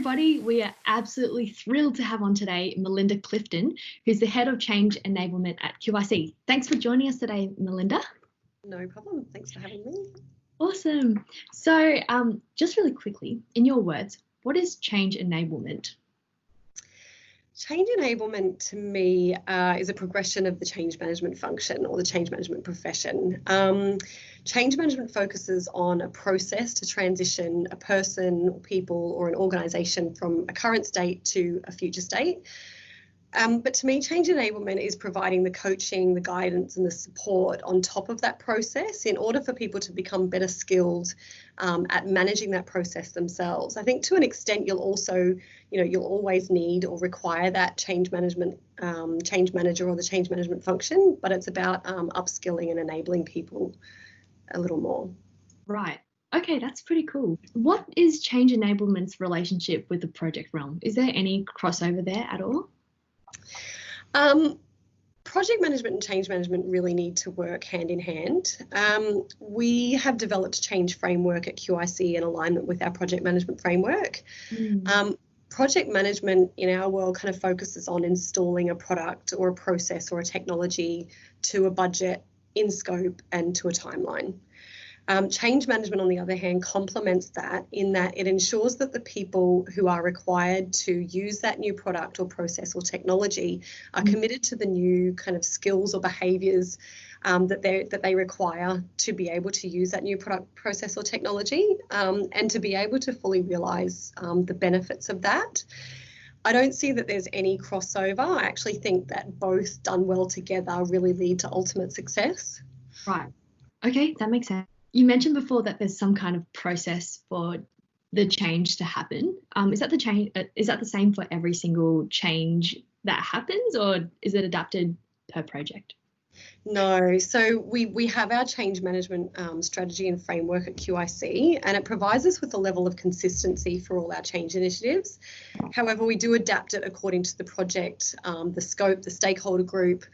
everybody. We are absolutely thrilled to have on today Melinda Clifton, who's the Head of Change Enablement at QIC. Thanks for joining us today, Melinda. No problem. Thanks for having me. Awesome. So just really quickly, in your words, what is change enablement? Change enablement to me is a progression of the change management function or the change management profession. Change management focuses on a process to transition a person, or people, or an organisation from a current state to a future state. But to me, change enablement is providing the coaching, the guidance and the support on top of that process in order for people to become better skilled at managing that process themselves. I think to an extent you'll also, you'll always need or require that change management, change manager or the change management function, but it's about upskilling and enabling people a little more. Right. Okay, that's pretty cool. What is change enablement's relationship with the project realm? Is there any crossover there at all? Project management and change management really need to work hand in hand. We have developed a change framework at QIC in alignment with our project management framework. Project management in our world kind of focuses on installing a product or a process or a technology to a budget, in scope and to a timeline. Change management, on the other hand, complements that in that it ensures that the people who are required to use that new product or process or technology are committed to the new kind of skills or behaviours that they require to be able to use that new product, process or technology and to be able to fully realise the benefits of that. I don't see that there's any crossover. I actually think that both done well together really lead to ultimate success. Right. Okay, that makes sense. You mentioned before that there's some kind of process for the change to happen. Is that the same for every single change that happens, or is it adapted per project? No, so we have our change management strategy and framework at QIC, and it provides us with a level of consistency for all our change initiatives. However, we do adapt it according to the project, the scope, the stakeholder group,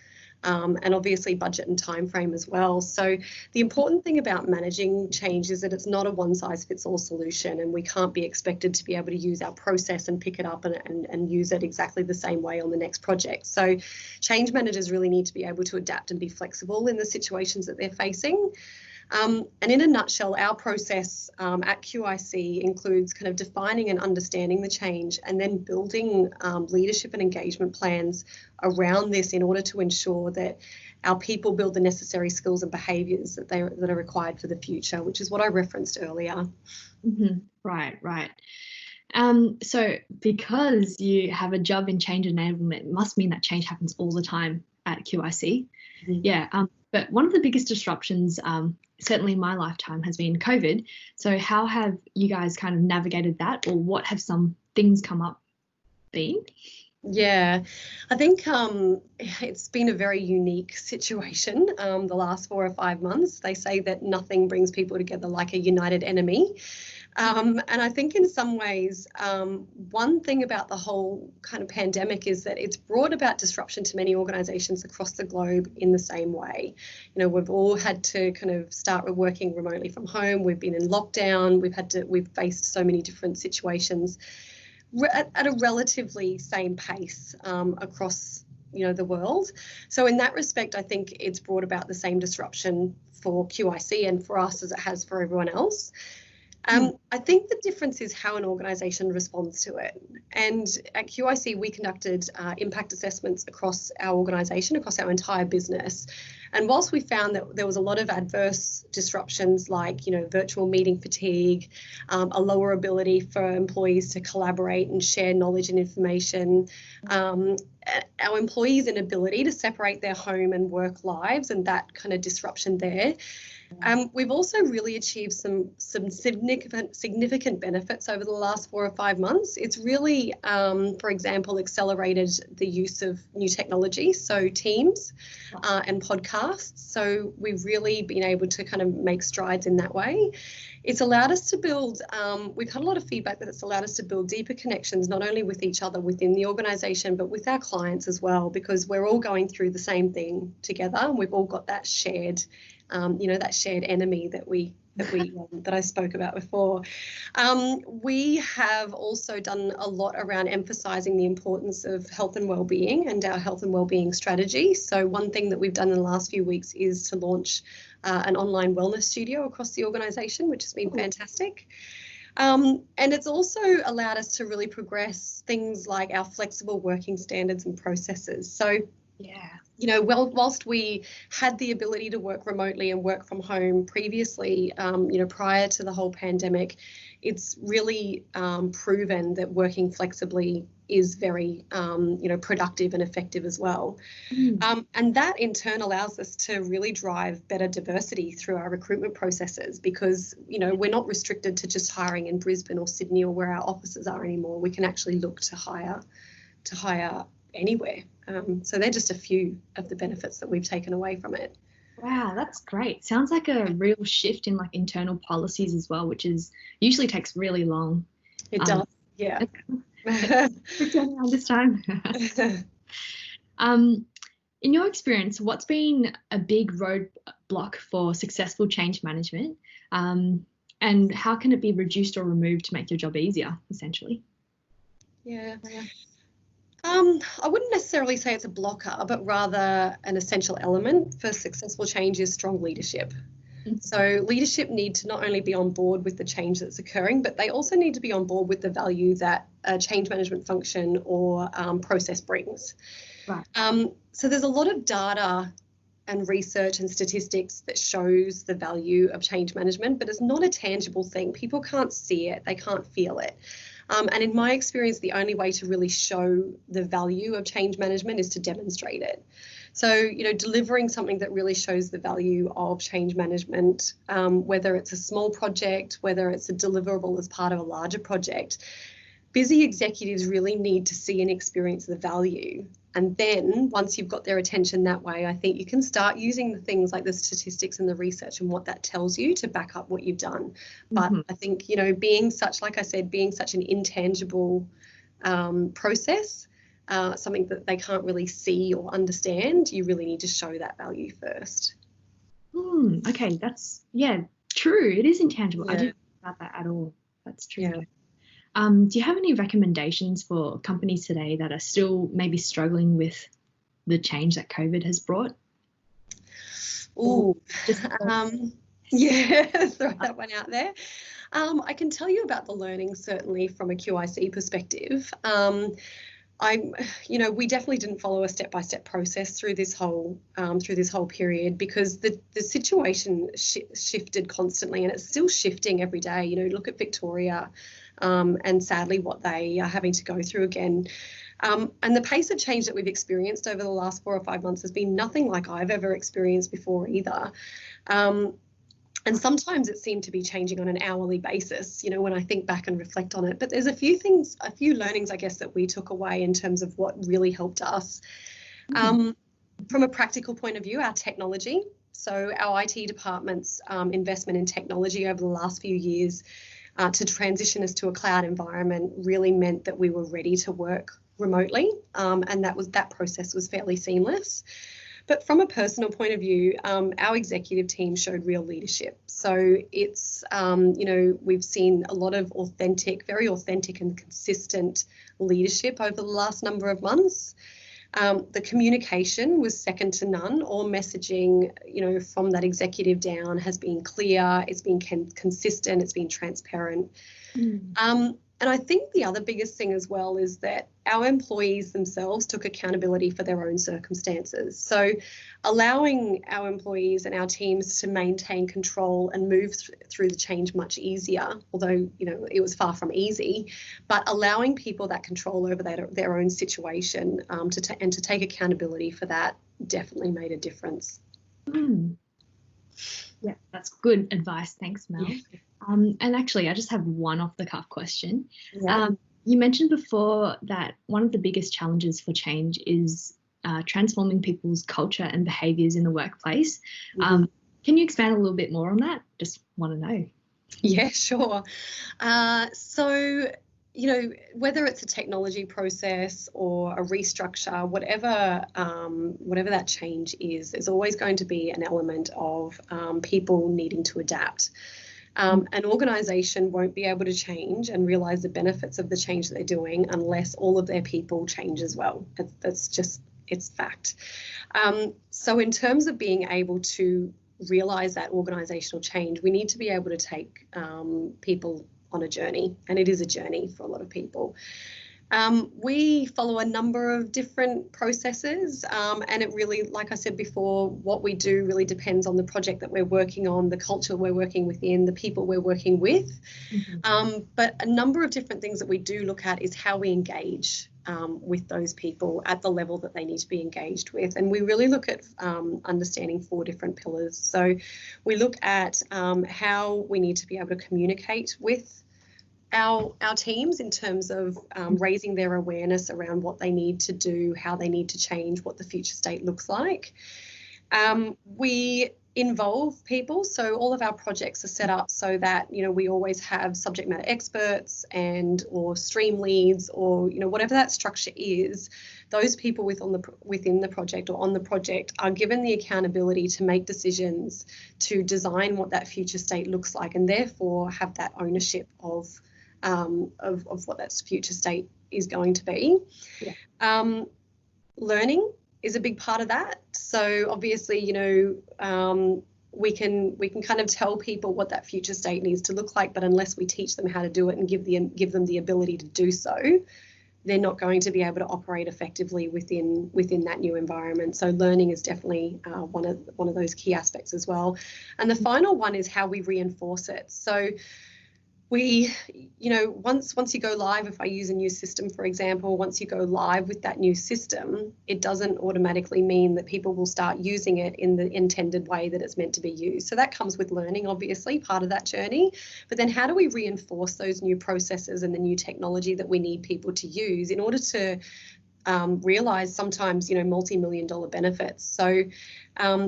and obviously budget and time frame as well. So the important thing about managing change is that it's not a one-size-fits-all solution, and we can't be expected to be able to use our process and pick it up and use it exactly the same way on the next project. So change managers really need to be able to adapt and be flexible in the situations that they're facing. And in a nutshell, our process at QIC includes kind of defining and understanding the change and then building leadership and engagement plans around this in order to ensure that our people build the necessary skills and behaviours that are required for the future, which is what I referenced earlier. Right. So because you have a job in change enablement, it must mean that change happens all the time at QIC. Yeah. But one of the biggest disruptions, certainly in my lifetime, has been COVID. So how have you guys kind of navigated that, or what have some things come up been? Yeah, I think it's been a very unique situation the last 4 or 5 months. They say that nothing brings people together like a united enemy. And I think in some ways, one thing about the whole kind of pandemic is that it's brought about disruption to many organisations across the globe in the same way. We've all had to kind of start working remotely from home. We've been in lockdown. We've faced so many different situations at a relatively same pace across the world. So in that respect, I think it's brought about the same disruption for QIC and for us as it has for everyone else. I think the difference is how an organisation responds to it. And at QIC, we conducted impact assessments across our organisation, across our entire business. And whilst we found that there was a lot of adverse disruptions like, virtual meeting fatigue, a lower ability for employees to collaborate and share knowledge and information, our employees' inability to separate their home and work lives and that kind of disruption there. We've also really achieved some significant benefits over the last 4 or 5 months. It's really, for example, accelerated the use of new technology, so Teams and podcasts. So we've really been able to kind of make strides in that way. It's allowed us to build, we've had a lot of feedback that it's allowed us to build deeper connections, not only with each other within the organisation, but with our clients as well, because we're all going through the same thing together. We've all got that shared that shared enemy that we that I spoke about before. We have also done a lot around emphasising the importance of health and wellbeing and our health and wellbeing strategy. So one thing that we've done in the last few weeks is to launch an online wellness studio across the organisation, which has been fantastic. And it's also allowed us to really progress things like our flexible working standards and processes. So, yeah, you know, whilst we had the ability to work remotely and work from home previously, you know, prior to the whole pandemic, it's really proven that working flexibly is very, you know, productive and effective as well. And that in turn allows us to really drive better diversity through our recruitment processes because, you know, we're not restricted to just hiring in Brisbane or Sydney or where our offices are anymore. We can actually look to hire anywhere. So they're just a few of the benefits that we've taken away from it. Wow, that's great. Sounds like a real shift in like internal policies as well, which is usually takes really long. It does, yeah. Turning around this time. In your experience, what's been a big roadblock for successful change management, and how can it be reduced or removed to make your job easier, essentially? Yeah. I wouldn't necessarily say it's a blocker, but rather an essential element for successful change is strong leadership. So leadership need to not only be on board with the change that's occurring, but they also need to be on board with the value that a change management function or process brings. Right. So there's a lot of data and research and statistics that shows the value of change management, but it's not a tangible thing. People can't see it, they can't feel it. And in my experience, the only way to really show the value of change management is to demonstrate it. So, you know, delivering something that really shows the value of change management, whether it's a small project, whether it's a deliverable as part of a larger project, busy executives really need to see and experience the value. And then once you've got their attention that way, I think you can start using the things like the statistics and the research and what that tells you to back up what you've done. But I think, you know, being such, like I said, being such an intangible process, something that they can't really see or understand, you really need to show that value first. Okay, that's, yeah, true. It is intangible. Yeah. I didn't think about that at all. That's true. Yeah. Do you have any recommendations for companies today that are still maybe struggling with the change that COVID has brought? Yeah, throw that one out there. I can tell you about the learning, certainly from a QIC perspective. We definitely didn't follow a step-by-step process through this whole period because the situation shifted constantly, and it's still shifting every day. You know, look at Victoria, and sadly what they are having to go through again. And the pace of change that we've experienced over the last 4 or 5 months has been nothing like I've ever experienced before either. And sometimes it seemed to be changing on an hourly basis, you know, when I think back and reflect on it. But there's a few learnings, I guess, that we took away in terms of what really helped us. From a practical point of view, our technology. So our IT department's investment in technology over the last few years to transition us to a cloud environment really meant that we were ready to work remotely, and that process was fairly seamless. But from a personal point of view, our executive team showed real leadership. So it's, we've seen a lot of very authentic and consistent leadership over the last number of months. The communication was second to none. All messaging, you know, from that executive down has been clear, it's been consistent, it's been transparent. And I think the other biggest thing as well is that our employees themselves took accountability for their own circumstances. So allowing our employees and our teams to maintain control and move through the change much easier, although, you know, it was far from easy, but allowing people that control over their own situation to take accountability for that definitely made a difference. Yeah, that's good advice. Thanks, Mel. Yeah. And actually, I just have one off-the-cuff question. Yeah. You mentioned before that one of the biggest challenges for change is transforming people's culture and behaviours in the workplace. Can you expand a little bit more on that? Just want to know. Yeah, sure. So, you know, whether it's a technology process or a restructure, whatever that change is, there's always going to be an element of people needing to adapt. An organisation won't be able to change and realise the benefits of the change that they're doing unless all of their people change as well. That's just, it's fact. So in terms of being able to realise that organisational change, we need to be able to take people on a journey, and it is a journey for a lot of people. We follow a number of different processes, and it really, like I said before, what we do really depends on the project that we're working on, the culture we're working within, the people we're working with. But a number of different things that we do look at is how we engage with those people at the level that they need to be engaged with. And we really look at understanding 4 different pillars. So we look at how we need to be able to communicate with our teams in terms of raising their awareness around what they need to do, how they need to change, what the future state looks like. We involve people, so all of our projects are set up so that, you know, we always have subject matter experts or stream leads, or, you know, whatever that structure is. Those people within the project or on the project are given the accountability to make decisions, to design what that future state looks like, and therefore have that ownership of what that future state is going to be. Learning is a big part of that. So obviously, you know, we can kind of tell people what that future state needs to look like, but unless we teach them how to do it and give them the ability to do so, they're not going to be able to operate effectively within that new environment. So learning is definitely one of those key aspects as well. And the final one is how we reinforce it. So we, you know, once you go live, if I use a new system, for example, once you go live with that new system, it doesn't automatically mean that people will start using it in the intended way that it's meant to be used. So that comes with learning, obviously, part of that journey. But then how do we reinforce those new processes and the new technology that we need people to use in order to realise sometimes, you know, multi-million-dollar benefits? So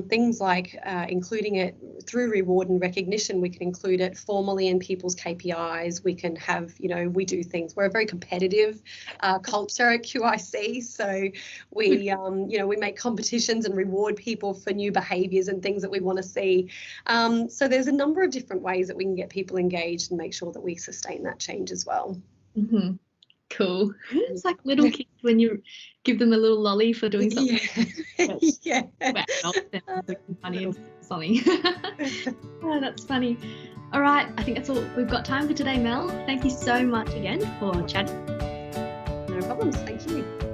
things like including it through reward and recognition. We can include it formally in people's KPIs. We can have, you know, we do things. We're a very competitive culture at QIC, so we, you know, we make competitions and reward people for new behaviours and things that we want to see. So there's a number of different ways that we can get people engaged and make sure that we sustain that change as well. Cool. It's like little kids when you give them a little lolly for doing something. Yeah. Funny and something. Oh, that's funny. All right, I think that's all we've got time for today, Mel. Thank you so much again for chatting. No problems. Thank you.